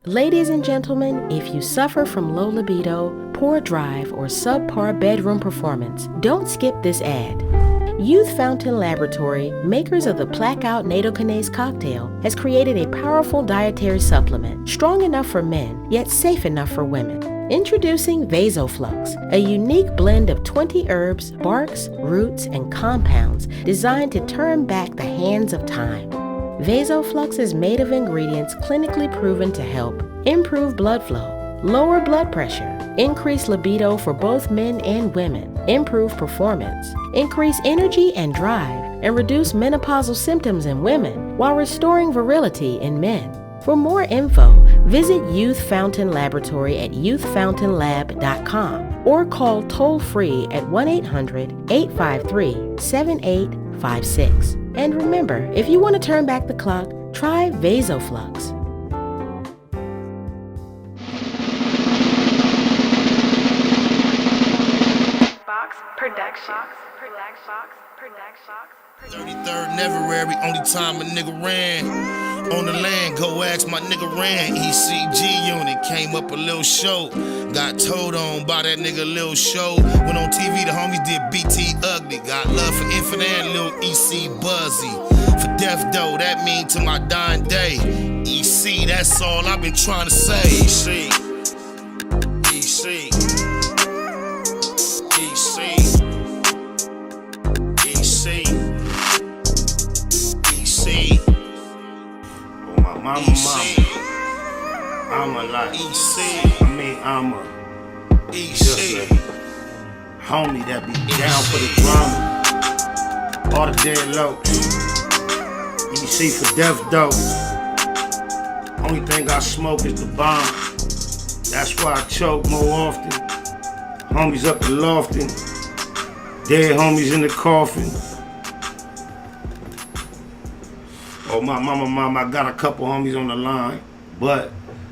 Ladies and gentlemen, if you suffer from low libido, poor drive, or subpar bedroom performance, don't skip this ad. Youth Fountain Laboratory, makers of the Blackout Nattokinase cocktail, has created a powerful dietary supplement, strong enough for men, yet safe enough for women. Introducing Vasoflux, a unique blend of 20 herbs, barks, roots, and compounds designed to turn back the hands of time. Vasoflux is made of ingredients clinically proven to help improve blood flow, lower blood pressure, increase libido for both men and women, improve performance, increase energy and drive, and reduce menopausal symptoms in women while restoring virility in men. For more info, visit Youth Fountain Laboratory at youthfountainlab.com or call toll-free at 1-800-853-7856. And remember, if you want to turn back the clock, try Vasoflux. Box Production. 33rd Neverary, only time a nigga ran on the land. Go ask my nigga Ran. ECG unit came up a little short. Got told on by that nigga Lil Show. Went on TV, the homies did BT Ugly. Got love for Infinite and Lil EC Buzzy. For death though, that mean to my dying day. EC, that's all I've been trying to say. EC. I'm a like I'm a just a homie that be down for the drama. All the dead low. EC for death though. Only thing I smoke is the bomb. That's why I choke more often. Homies up the lofting. Dead homies in the coffin. Oh, my mama, I got a couple homies on the line, but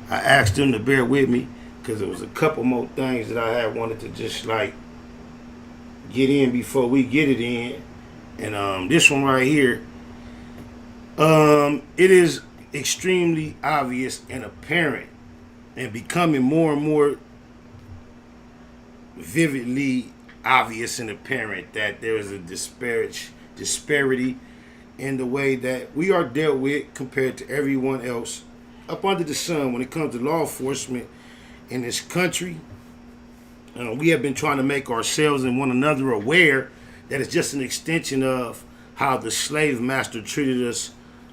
I asked them to bear with me because there was a couple more things that I had wanted to just like get in before we get it in. And this one right here, it is extremely obvious and apparent and becoming more and more vividly obvious and apparent that there is a disparity in the way that we are dealt with compared to everyone else up under the sun when it comes to law enforcement in this country. We have been trying to make ourselves and one another aware that it's just an extension of how the slave master treated us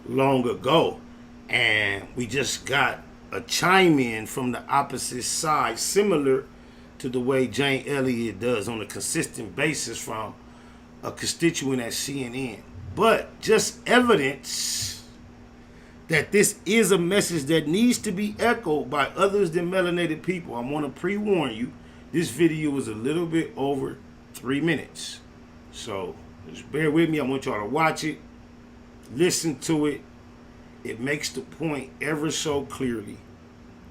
long ago. And we just got a chime in from the opposite side, similar to the way Jane Elliott does on a consistent basis from a constituent at CNN. But just evidence that this is a message that needs to be echoed by others than melanated people. I want to pre-warn you, this video is a little bit over 3 minutes. So just bear with me. I want y'all to watch it, listen to it. It makes the point ever so clearly.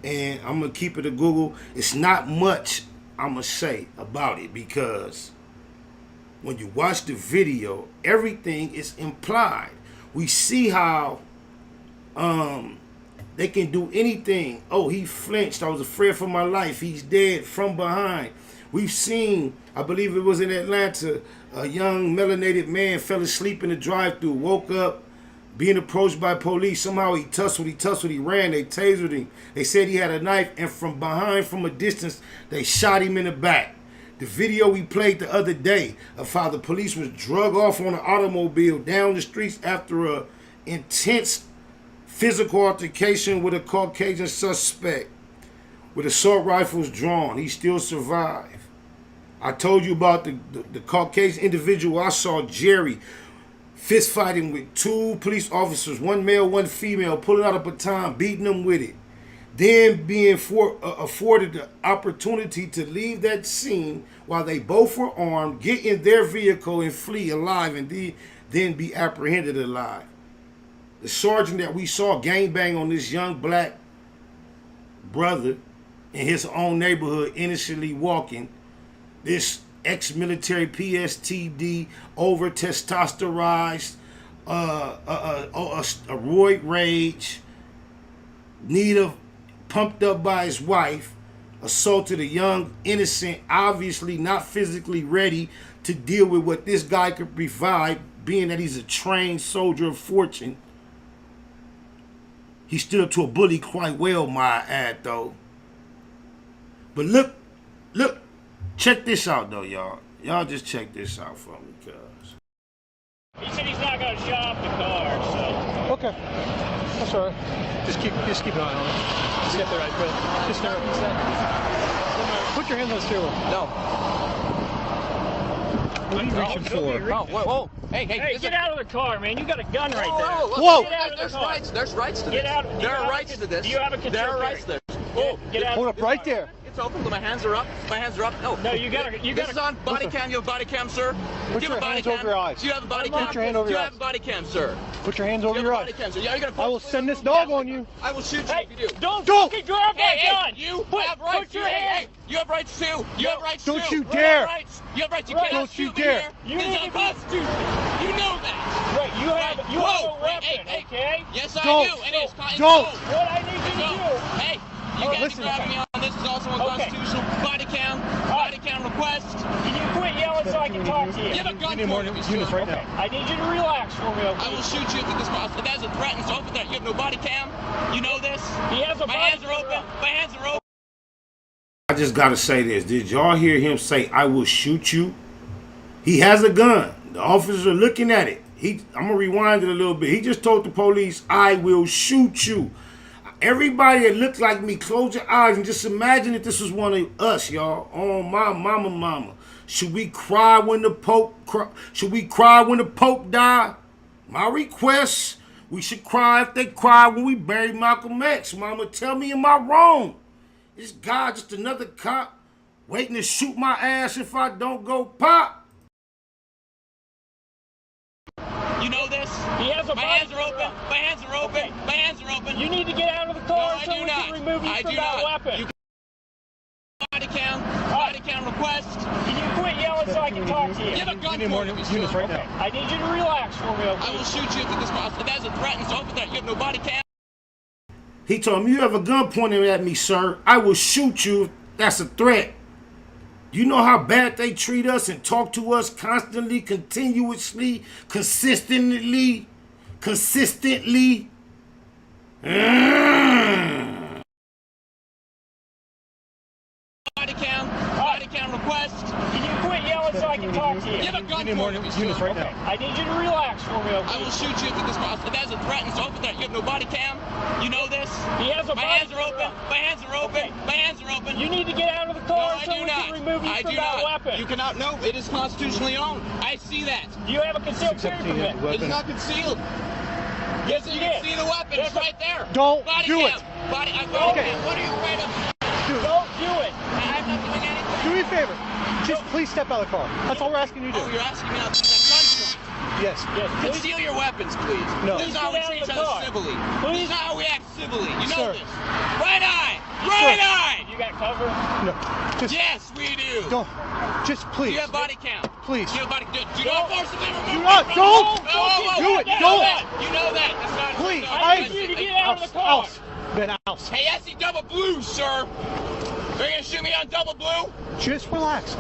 And I'm going to keep it a Google. It's not much I'm going to say about it because when you watch the video, everything is implied. We see how they can do anything. Oh, he flinched. I was afraid for my life. He's dead from behind. We've seen, I believe it was in Atlanta, a young melanated man fell asleep in the drive-thru, woke up, being approached by police. Somehow he tussled, he ran, they tasered him. They said he had a knife, and from behind, from a distance, they shot him in the back. The video we played the other day of how the police was drug off on an automobile down the streets after a intense physical altercation with a Caucasian suspect with assault rifles drawn. He still survived. I told you about the Caucasian individual I saw, Jerry, fist fighting with 2 police officers, 1 male, 1 female, pulling out a baton, beating them with it. Then being afforded the opportunity to leave that scene while they both were armed, get in their vehicle and flee alive, and then be apprehended alive. The sergeant that we saw gangbang on this young black brother in his own neighborhood, innocently walking, this ex-military PSTD, over testosterized, a roid rage, need of pumped up by his wife, assaulted a young, innocent, obviously not physically ready to deal with what this guy could provide, being that he's a trained soldier of fortune. He stood up to a bully quite well, my ad, though. But look, check this out, though, y'all. Y'all just check this out for me, cuz. He said he's not going to shop the car, so. Okay. That's all right. Just keep an eye on it. Just get the right foot. Just there. Put your hands on the steering wheel. No. What are you reaching for? Oh, whoa. Hey, Hey, get out of the car, man. You got a gun right there. Whoa. Get out of the car. There's rights to this. Get out. There are rights to this. Do you have a concealed There are carry? rights to this. Oh, get out. Hold up right there. It's open. My hands are up. My hands are up. No. No, you got This is on body cam. You have a body cam, sir? Put Do you have your a body hands cam? over your eyes. Do you have a body cam? Put your hand over Do you your have eyes. a body cam, sir? Put your hands Do over you your have a body eyes. cam, sir? Yeah, you're gonna. I will send this dog on you. I will shoot you Hey, if you do. don't Don't. fucking grab that Hey, gun. you Put have rights. Put your hand. You have rights too. You have rights Don't too. you dare. You have rights. You have rights. You Right. cannot Don't you shoot me dare. here. You This need is to be- unconstitutional. You know that. Right, you have a Whoa. weapon, Hey. okay? Yes, I Don't. do. And it's Don't. What I need you to Go. do. Hey, you guys listen. grabbing me on this is also unconstitutional. Body cam request. Can you quit yelling so I can talk to you? You have a gun We need more for me, units sir. right now. I need you to relax for me, I okay? will shoot you if this possible. If that's a threat and so open that you have no body cam. You know this. He has a My body hands are camera. open. My hands are open. I just gotta say this. Did y'all hear him say, I will shoot you? He has a gun. The officers are looking at it. I'm gonna rewind it a little bit. He just told the police, I will shoot you. Everybody that looks like me, close your eyes and just imagine if this was one of us, y'all. Oh, my mama. Should we cry when the Pope died? My request, we should cry if they cry when we buried Malcolm X. Mama, tell me, am I wrong? This guy just another cop waiting to shoot my ass if I don't go pop? You know this. He has a My body hands are open. camera. My hands are open. Okay. My hands are open. You need to get out of the No, car I so do we not. can remove you I from do that not. weapon. You body cam request. Can you quit yelling so I can talk to You you? have a gun We need more for me, units sir. right now. I need you to relax for me, I okay? will shoot you if this possible. If that's a threat and so open that you have no body cam. He told me, you have a gun pointed at me, sir. I will shoot you if that's a threat. You know how bad they treat us and talk to us constantly, continuously, consistently. Body cam request. Can you quit yelling so I can talk to you? You have a gun We need more for me, units sir. right now. I need you to relax for me, I okay? will shoot you if this possible. If that's a threat and so open that you have no body cam. You know this. He has a My body hands are camera. open. My hands are open. Okay. My hands are open. You need to get out of the No, car I so do we not. can remove you I from do that not. weapon. You cannot. No, it is constitutionally owned. I see that. Do you have a concealed carry Accepting permit? it. It is Weapon. not concealed. Yes, you can see the weapon. It's right there. Don't body do cam. it. Body cam. Okay. What are you afraid of? Don't do it. I'm not doing anything. Do me a favor. Just please step out of the car. That's all we're asking you to Oh, do. you're asking me now to gunpoint. Yes. Yes, please. Conceal your weapons, please. No. This is how we Please treat get each out of other the civilly. car. This is not how we act civilly. You know Sir. this. Right eye. Right eye. You got cover? No. Just Yes, we do. don't. Just Do please. you have body cam? Please. Do you have body cam? Do not forcibly remove Do me not. from- Don't. No, whoa, Do it. You know Don't. that. You know that. That's not. Please. that's not- I need you to get out of the car. Ouse. Ben, ouse. Hey, SC double blue, sir. They're gonna shoot me on double blue? Just relax.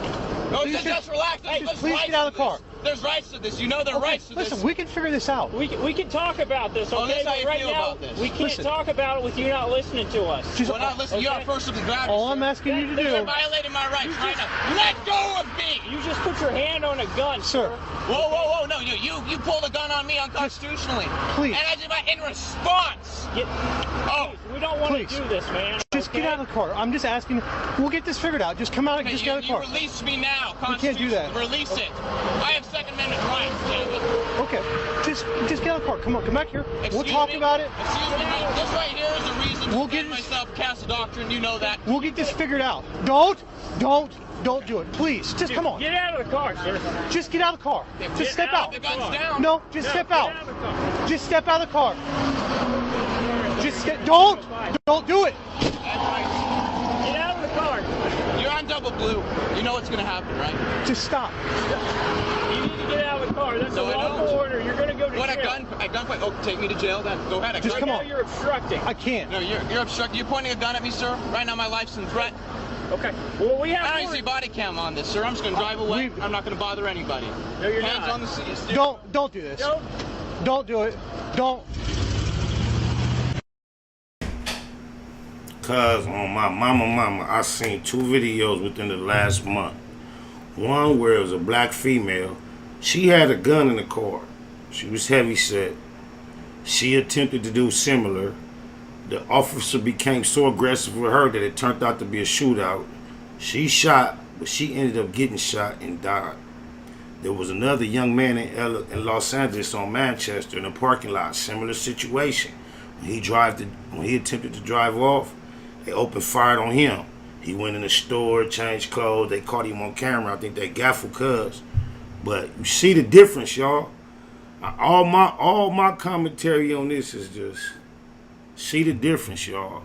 No, Please just relax. There's please rights get out of to the car. this. There's rights to this. You know there are rights to Listen, this. we can figure this out. We can talk about this, Oh, okay? this is how But you right feel now, about this. we can't Listen. talk about it with you not listening to us. Just Well, not listen. You Okay. are first of the gravity. all I'm sir. asking you to You're do, violating my rights right now. Let go of me. You just put your hand on a gun, sir. Whoa. No, you pulled a gun on me unconstitutionally. Please. And I did my in response. Get, Oh. we don't want Please. to do this, man. Just okay? get out of the car. I'm just asking. We'll get this figured out. Just come out and Okay, just get out of the you car. release me now. We can't do that. Release it. I have Second Amendment rights, David. Okay. Just get out of the car. Come on, come back here. We'll Excuse talk me? about it. Excuse me. This right here is a reason We'll to get defend this- myself, cast a doctrine. You know that. We'll get this figured out. Don't do it. Please, just come on. Get out of the car, sir. Just get out of the car. Just step out out. The gun's down. No, just step Get out. out of the car. Just step out of the car. Just step. Don't do it. That's right. Get out of the car. You're on double blue. You know what's gonna happen, right? Just stop. You need to get out of the car. That's No, a I lawful don't. order. You're going to go What, a gunpoint? Oh, take me to jail then. Go ahead. Just come on. You're obstructing. I can't. No, you're obstructing. You're pointing a gun at me, sir. Right now, my life's in threat. Okay. Well, we have. I don't see body cam on this, sir. I'm just gonna drive away. I'm not gonna bother anybody. No, you're Hands not. on the seat. Don't do this. Don't do it. Don't. Cause on my mama, I seen 2 videos within the last month. One where it was a black female. She had a gun in the car. She was heavy set. She attempted to do similar. The officer became so aggressive with her that it turned out to be a shootout. She shot, but she ended up getting shot and died. There was another young man in Los Angeles on Manchester in a parking lot. Similar situation. When he attempted to drive off, they opened fire on him. He went in the store, changed clothes. They caught him on camera. I think they gaffled cuz. But you see the difference, y'all. All my commentary on this is just see the difference, y'all.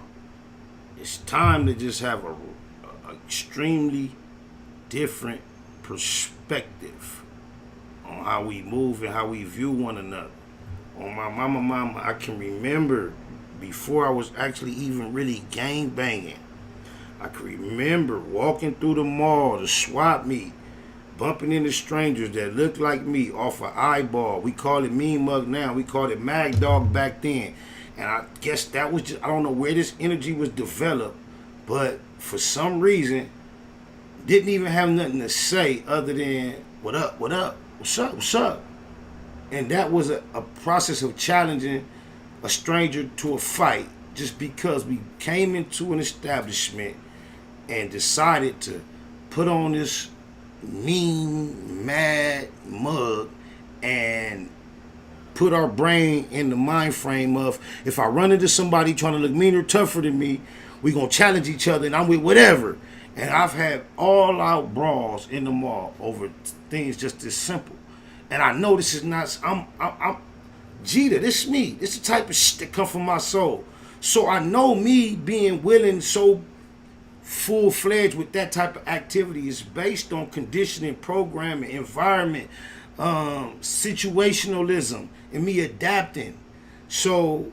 It's time to just have a extremely different perspective on how we move and how we view one another. On my mama, I can remember before I was actually even really gang banging. I can remember walking through the mall, the swap meet, bumping into strangers that looked like me off an eyeball. We call it mean mug now. We called it mag dog back then. And I guess that was just, I don't know where this energy was developed, but for some reason, didn't even have nothing to say other than, what up, what's up, what's up? And that was a process of challenging a stranger to a fight just because we came into an establishment and decided to put on this mean, mad mug and put our brain in the mind frame of, if I run into somebody trying to look meaner, tougher than me, we gonna challenge each other and I'm with whatever. And I've had all out brawls in the mall over things just this simple. And I know this is not, I'm Jeter, this is me. This is the type of shit that come from my soul. So I know me being willing so full-fledged with that type of activity is based on conditioning, programming, environment, situationalism, and me adapting. So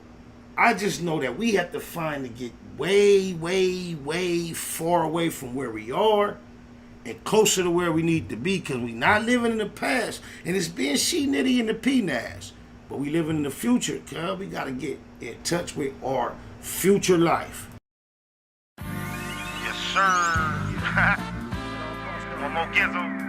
I just know that we have to find to get way, way, way far away from where we are and closer to where we need to be, because we're not living in the past. And it's being she-nitty and the P-Nas. But we living in the future, cuz we gotta get in touch with our future life. Yes, sir. One more Gizzo.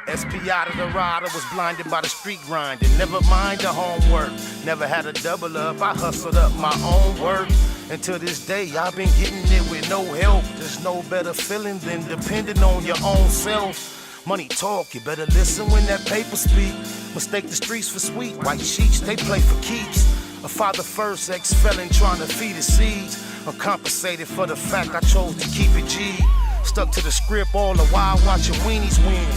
SP out of the rider, was blinded by the street grind and never mind the homework. Never had a double up, I hustled up my own work. And to this day, I've been getting it with no help. There's no better feeling than depending on your own self. Money talk, you better listen when that paper speak. Mistake the streets for sweet, white sheets, they play for keeps. A father first, ex-felon trying to feed his seeds. I'm compensated for the fact I chose to keep it G. Stuck to the script all the while watching weenies win.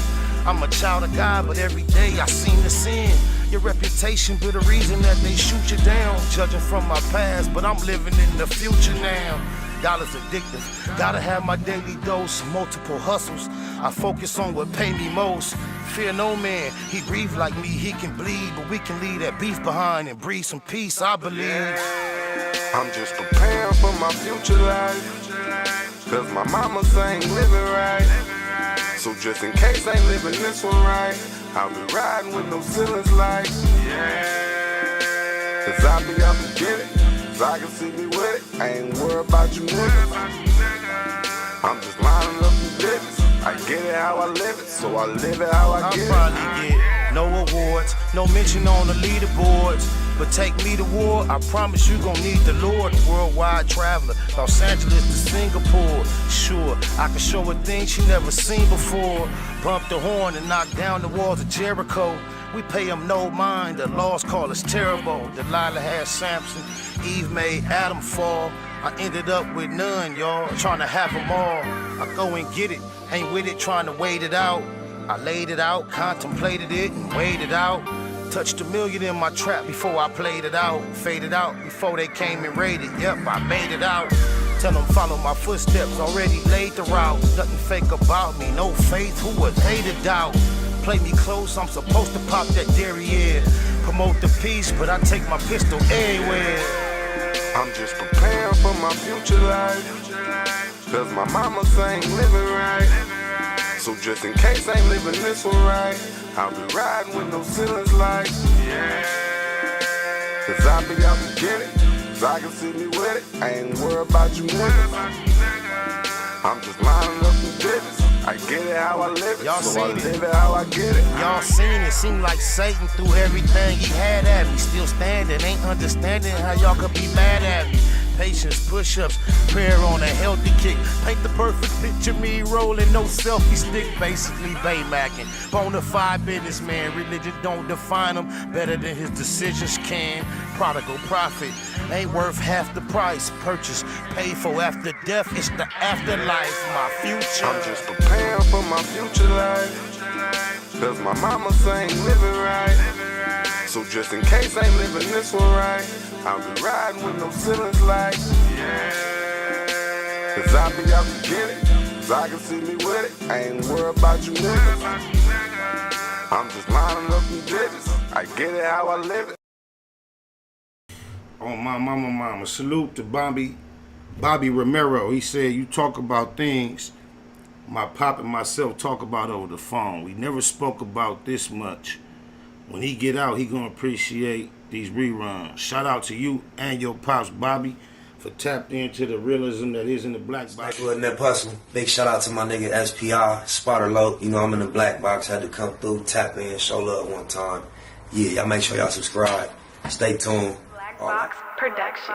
I'm a child of God, but every day I seem to sin. Your reputation be the reason that they shoot you down. Judging from my past, but I'm living in the future now. Dollars addictive, gotta have my daily dose. Multiple hustles, I focus on what pay me most. Fear no man, he breathe like me, he can bleed. But we can leave that beef behind and breathe some peace, I believe. I'm just preparing for my future life, cause my mama ain't living right. So just in case I ain't living this one right, I'll be riding with no ceilings like, cause I be up to get it, so I can see me with it. I ain't worried about you niggas, I'm just lining up the business. I get it how I live it, so I live it how I get it. I'll probably get no awards, no mention on the leaderboards. But take me to war, I promise you gon' need the Lord. Worldwide traveler, Los Angeles to Singapore. Sure, I can show her things she never seen before. Bump the horn and knock down the walls of Jericho. We pay them no mind, the laws call us terrible. Delilah had Samson, Eve made Adam fall. I ended up with none, y'all, trying to have them all. I go and get it, ain't with it, trying to wait it out. I laid it out, contemplated it, and weighed it out. Touched $1 million in my trap before I played it out. Faded out before they came and raided. Yep, I made it out. Tell them follow my footsteps, already laid the route. Nothing fake about me, no faith, who was they to doubt? Play me close, I'm supposed to pop that derriere. promote the peace, but I take my pistol everywhere. I'm just preparing for my future life, cause my mama say ain't living right. So just in case I ain't living this one right, I'll be riding with no ceilings like, yeah. Cause I be out to get it, cause I can see me with it. I ain't worried about you niggas. I'm just lining up the digits. I get it how I live it, Y'all so I seen live it how I get it. Y'all seen it, seemed like Satan threw everything he had at me. Still standing, ain't understanding how y'all could be mad at me. Patience, push-ups, prayer on a healthy kick. Paint the perfect picture, me rolling, no selfie stick. Basically Baymacking, bonafide businessman. Religion don't define him better than his decisions can. Prodigal prophet, ain't worth half the price. Purchase, paid for after death, it's the afterlife. My future, I'm just preparing for my future life, cause my mama say ain't living right. So just in case I ain't living this one right, I'll be riding with no ceilings like, yeah. Cause I be out to get it, cause I can see me with it. I ain't worried about you niggas. I'm just lining up the digits. I get it how I live it. oh my mama, salute to Bobby Romero. He said, you talk about things my pop and myself talk about over the phone. We never spoke about this much. When he get out, he gonna appreciate these reruns. Shout out to you and your pops, Bobby, for tapping into the realism that is in the black box. Backwood Net Hustle. Big shout out to my nigga SPI, Spotter Low. You know I'm in the black box, had to come through, tap in, show love one time. Yeah, y'all make sure y'all subscribe. Stay tuned. Black Box Production.